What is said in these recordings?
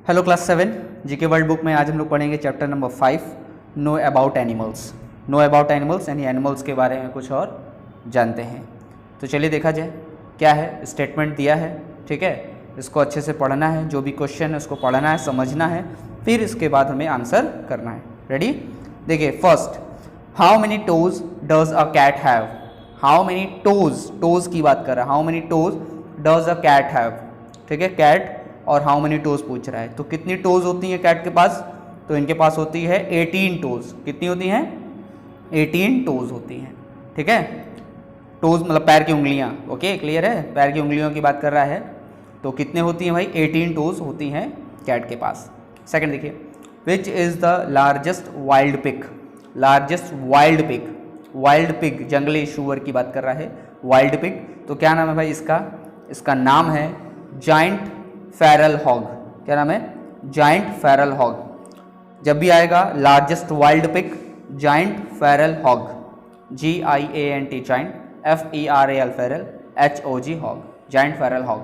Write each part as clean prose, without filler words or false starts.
Hello class 7 GK world book में आज हम लोग पढ़ेंगे chapter number 5 know about animals. Know about animals यानी एनिमल्स के बारे में कुछ और जानते हैं। तो चलिए देखा जाए क्या है। स्टेटमेंट दिया है, ठीक है, इसको अच्छे से पढ़ना है, जो भी क्वेश्चन है उसको पढ़ना है, समझना है, फिर इसके बाद हमें आंसर करना है। रेडी? देखिए first, how many toes does a cat have. How many toes, toes की बात कर रहा है, how many toes does a cat have, ठीक है, कैट और हाउ मेनी टोज पूछ रहा है। तो कितनी टोज होती हैं कैट के पास? तो इनके पास होती है 18 टोज। कितनी होती हैं? 18 टोज होती हैं, ठीक है। टोज मतलब पैर की उंगलियां, ओके, क्लियर है, पैर की उंगलियों की बात कर रहा है। तो कितने होती हैं भाई? 18 टोज होती हैं कैट के पास। सेकंड देखिए, which is the largest wild pig. Largest wild pig, wild pig जंगली शुअर की बात कर रहा है, वाइल्ड पिग। तो क्या नाम है भाई इसका? इसका नाम है जाइंट फेरल हॉग। क्या नाम है? Giant feral hog. जब भी आएगा largest wild pig, giant feral hog, GIANT giant, FERAL feral, HOG hog, giant feral hog.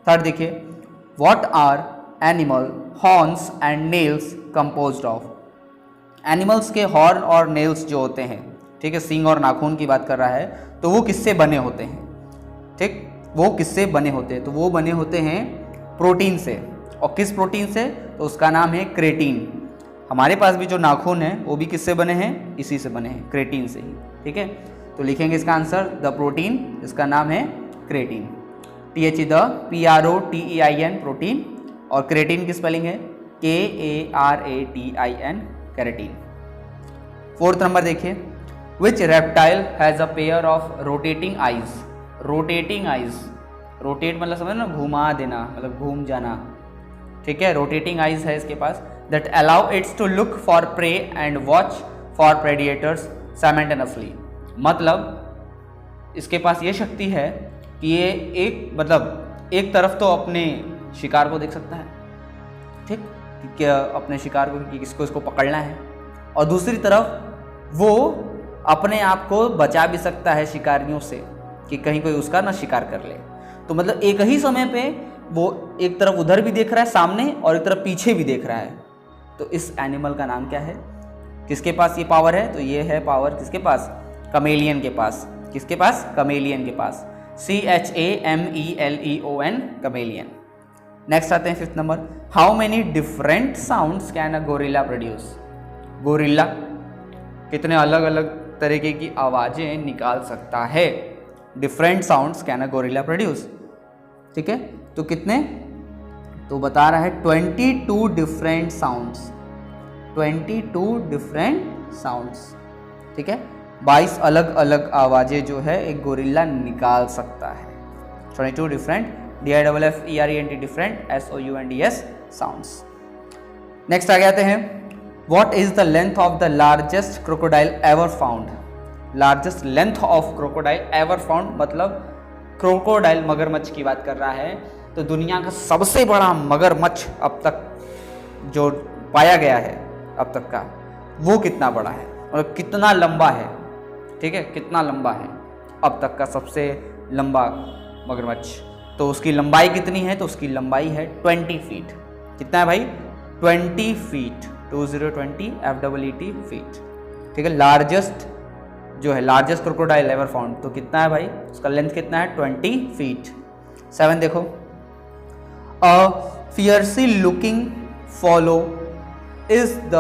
Third देखिए, what are animal horns and nails composed of. Animals के horn और nails जो होते हैं, ठीक है, सींग और नाखून की बात कर रहा है, तो वो किससे बने होते हैं? ठीक, वो किससे बने होते हैं? तो वो बने होते हैं प्रोटीन से। और किस प्रोटीन से? तो उसका नाम है क्रेटीन। हमारे पास भी जो नाखून है वो भी किससे बने हैं? इसी से बने हैं, क्रेटीन से ही, ठीक है। तो लिखेंगे इसका आंसर द प्रोटीन, इसका नाम है keratin, TH the PROTEIN protein, और क्रेटीन की स्पेलिंग है KARATIN, कैरेटीन। फोर्थ नंबर देखिए, which reptile has a pair of rotating eyes. Rotating eyes, rotate मतलब समझ ना, घुमा देना, मतलब घूम जाना, ठीक है। रोटेटिंग आइज है इसके पास, that allow its to look for prey and watch for predators simultaneously. मतलब इसके पास ये शक्ति है कि ये एक तरफ तो अपने शिकार को देख सकता है, ठीक, कि अपने शिकार को, कि किसको इसको पकड़ना है, और दूसरी तरफ वो अपने आप को बचा भी सकता है शिकारियों से, कि कहीं कोई उसका ना शिकार कर ले। तो मतलब एक ही समय पे वो एक तरफ उधर भी देख रहा है सामने और एक तरफ पीछे भी देख रहा है। तो इस एनिमल का नाम क्या है? किसके पास ये पावर है? तो ये है पावर किसके पास? कमेलियन के पास। किसके पास? कमेलियन के पास, CHAMELEON, कमेलियन। नेक्स्ट आते हैं fifth number, how many different sounds can a gorilla produce. Gorilla कितने अलग अलग तरीके की आवाजें निकाल सकता है? Different sounds can a gorilla produce, ठीक है। तो कितने? तो बता रहा है 22 डिफरेंट साउंड्स, 22 डिफरेंट साउंड्स, ठीक है। 22 अलग अलग आवाजें जो है एक गोरिल्ला निकाल सकता है। 22 different, DIFFERENT different, SOUNDS sounds. Next आगे आते हैं, what is the length of the largest crocodile ever found. Largest length of crocodile ever found मतलब क्रोकोडाइल मगरमच्छ की बात कर रहा है। तो दुनिया का सबसे बड़ा मगरमच्छ अब तक जो पाया गया है अब तक का, वो कितना बड़ा है, मतलब कितना लंबा है, ठीक है, कितना लंबा है अब तक का सबसे लंबा मगरमच्छ। तो उसकी लंबाई कितनी है? तो उसकी लंबाई है 20 फीट। कितना है भाई? 20 फीट, 2020 FEET फीट, ठीक है। लार्जेस्ट जो है, लार्जेस्ट क्रोकोडाइल एवर फाउंड, तो कितना है भाई? उसका लेंथ कितना है? 20 फीट। 7 देखो, a fierce looking fellow is the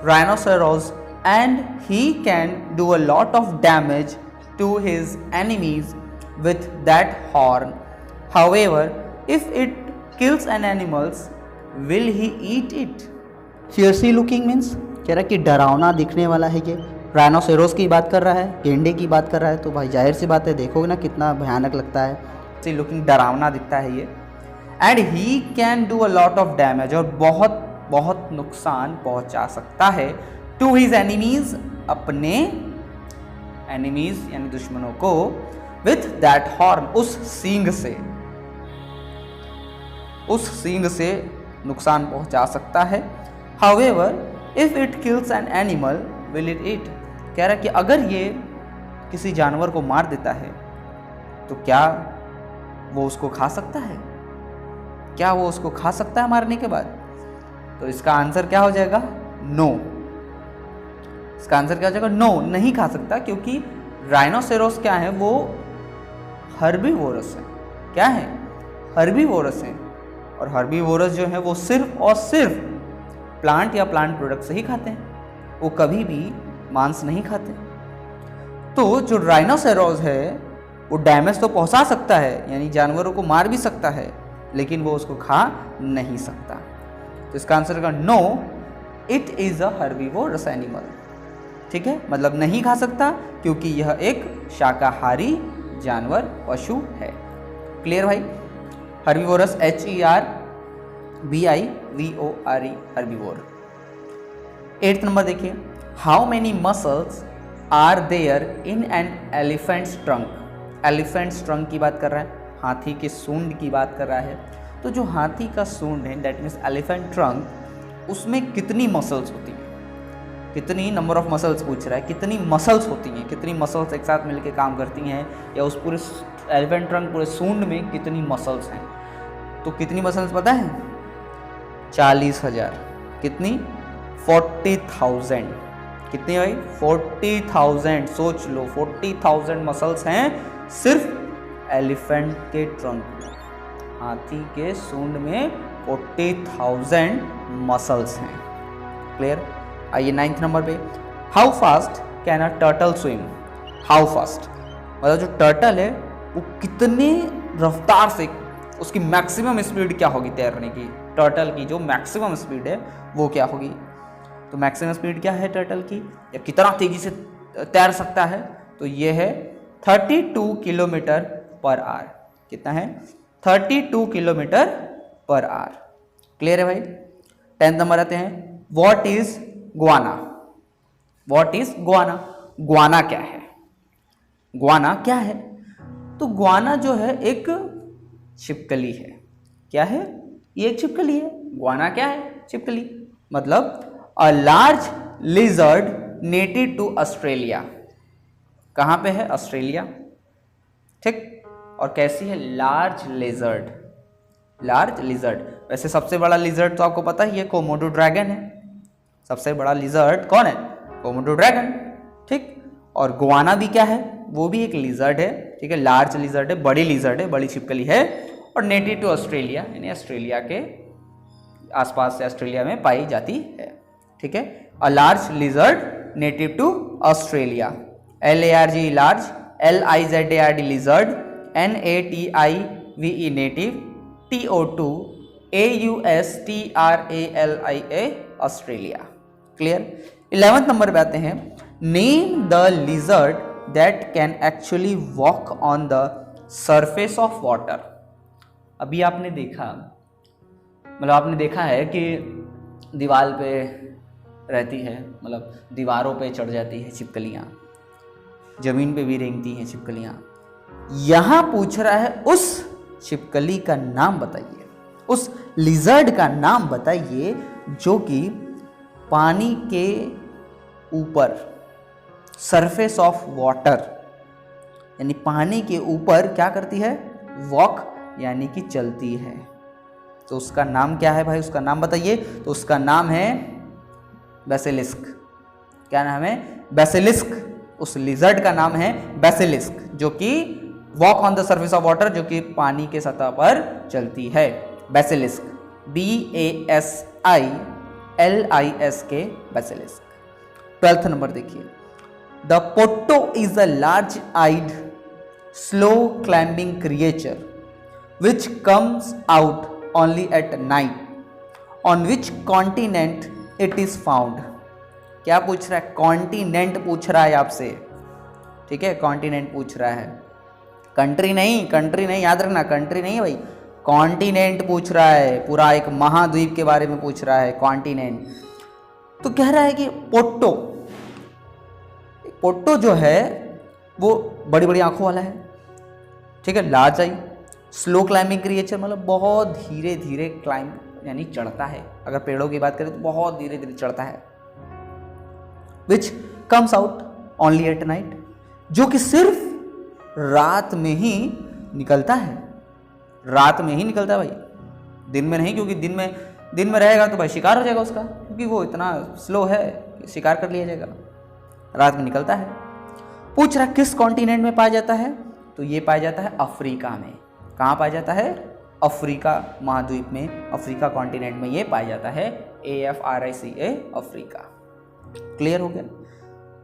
rhinoceros and he can do a lot of damage to his enemies with that horn. However if it kills an animals will he eat it. Fierce looking means कह रहा है कि डरावना दिखने वाला है ये। Rhinoceros की बात कर रहा है, गेंडे की बात कर रहा है, तो भाई जाहिर सी बात है, देखोगे ना कितना भयानक लगता है, सी लुकिंग, डरावना दिखता है ये। And he can do a lot of damage, और बहुत बहुत नुकसान पहुंचा सकता है, टू हिज एनिमीज, अपने एनिमीज यानी दुश्मनों को, विथ दैट हॉर्न, उस सींग से, उस सींग से नुकसान पहुंचा सकता है। However if it kills an animal will it ईट। कह रहा है कि अगर ये किसी जानवर को मार देता है तो क्या वो उसको खा सकता है? क्या वो उसको खा सकता है मारने के बाद? तो इसका आंसर क्या हो जाएगा? नो। इसका आंसर क्या हो जाएगा? नो, नहीं खा सकता, क्योंकि राइनोसेरोस क्या है? वो हर्बीवोरस है। क्या है? हर्बीवोरस है। और हर्बीवोरस जो है वो सिर्फ और सिर्फ प्लांट या प्लांट प्रोडक्ट से ही खाते हैं, वो कभी भी मांस नहीं खाते। तो जो राइनोसेरोस है वो डैमेज तो पहुंचा सकता है, यानी जानवरों को मार भी सकता है, लेकिन वो उसको खा नहीं सकता। तो इसका आंसर का no, it is a herbivorous animal. ठीक है, मतलब नहीं खा सकता क्योंकि यह एक शाकाहारी जानवर, पशु है। क्लियर भाई? Herbivorous HERBIVORE, herbivore. 8th number देखिए, how many muscles are there in an elephant's trunk. Elephant's trunk की बात कर रहा है, हाथी के सूंड की बात कर रहा है। तो जो हाथी का सूंड है, दैट मीन्स एलिफेंट ट्रंक, उसमें कितनी मसल्स होती हैं? कितनी नंबर ऑफ मसल्स पूछ रहा है, कितनी मसल्स होती हैं, कितनी मसल्स एक साथ मिलकर काम करती हैं, या उस पूरे एलिफेंट ट्रंक, पूरे सूंड में कितनी मसल्स हैं? तो कितनी मसल्स पता है? 40,000। कितनी? 40,000। कितनी भाई? 40,000। सोच लो, 40,000 मसल्स हैं सिर्फ एलिफेंट के ट्रंक में। हाथी के सूंड में 40,000 मसल्स हैं। क्लियर? आइए 9th नंबर पे, how fast can a turtle swim. How fast मतलब जो टर्टल है वो कितने रफ्तार से, उसकी मैक्सिमम स्पीड क्या होगी तैरने की? टर्टल की जो मैक्सिमम स्पीड है वो क्या होगी? तो मैक्सिमम स्पीड क्या है टर्टल की, या कितना तेजी से तैर सकता है? तो ये है 32 किलोमीटर पर आवर। कितना है? 32 किलोमीटर पर आवर। क्लियर है भाई? 10th नंबर आते हैं, what is Guana. What is Guana? Guana क्या है? गुआना क्या है? तो गुआना जो है एक छिपकली है। क्या है? ये एक छिपकली है। गुआना क्या है? छिपकली। मतलब a large lizard native to Australia. कहाँ पे है? ऑस्ट्रेलिया। ठीक। और कैसी है? Large lizard. Large lizard. वैसे सबसे बड़ा लिजर्ड तो आपको पता ही है, कोमोडो ड्रैगन है। सबसे बड़ा लिजर्ड कौन है? Komodo dragon. ठीक। और गुआना भी क्या है? वो भी एक लिजर्ड है। ठीक है, लार्ज लिजर्ड है, बड़ी लिजर्ड है, बड़ी छिपकली है, और नेटिव टू ऑस्ट्रेलिया, यानी ऑस्ट्रेलिया के आसपास से ऑस्ट्रेलिया में पाई जाती है। ठीक है, a large lizard native to Australia. LARG large, LIZARD lizard, NATIVE native, TO2 AUSTRALIA Australia. Clear? 11th number पे आते हैं, name the lizard that can actually walk on the surface of water. अभी आपने देखा, मतलब आपने देखा है कि दीवार पे रहती है, मतलब दीवारों पे चढ़ जाती है छिपकलियाँ, जमीन पे भी रेंगती हैं छिपकलियाँ। यहाँ पूछ रहा है उस छिपकली का नाम बताइए, उस लिजर्ड का नाम बताइए जो कि पानी के ऊपर, सरफेस ऑफ वाटर, यानी पानी के ऊपर क्या करती है? वॉक, यानी कि चलती है। तो उसका नाम क्या है भाई? उसका नाम बताइए। तो उसका नाम है बेसिलिस्क। क्या नाम है? बेसिलिस्क। उस लिजर्ड का नाम है बेसिलिस्क, जो कि walk on the surface of water, जो कि पानी के सतह पर चलती है। Basilisk, BASILISK, basilisk. 12th number देखिए, the potto is a large eyed slow climbing creature which comes out only at night. On which continent it is found? क्या पूछ रहा है? कॉन्टिनेंट पूछ रहा है आपसे। ठीक है, कॉन्टिनेंट पूछ रहा है, कंट्री नहीं, कंट्री नहीं, याद रखना, कंट्री नहीं है भाई, कॉन्टिनेंट पूछ रहा है। पूरा एक महाद्वीप के बारे में पूछ रहा है, कॉन्टिनेंट। तो कह रहा है कि पोट्टो, पोट्टो जो है वो बड़ी बड़ी आंखों वाला है। ठीक है, लार्ज आई, स्लो क्लाइंबिंग क्रिएचर, मतलब बहुत धीरे धीरे क्लाइंब, यानी चढ़ता है। अगर पेड़ों की बात करें तो बहुत धीरे धीरे चढ़ता है। Which comes out only at night, जो कि सिर्फ रात में ही निकलता है। रात में ही निकलता है भाई, दिन में नहीं, क्योंकि दिन में दिन में रहेगा तो भाई शिकार हो जाएगा उसका, क्योंकि वो इतना स्लो है कि शिकार कर लिया जाएगा। रात में निकलता है। पूछ रहा किस कॉन्टिनेंट में पाया जाता है, तो ये पाया जाता है अफ्रीका में। कहाँ पाया जाता है? अफ्रीका महाद्वीप में, अफ्रीका कॉन्टिनेंट में ये पाया जाता है। AFRICA, Africa. क्लियर हो गया?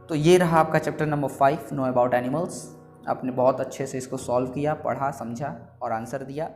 तो ये रहा आपका chapter number 5, know about animals. आपने बहुत अच्छे से इसको सॉल्व किया, पढ़ा, समझा और आंसर दिया।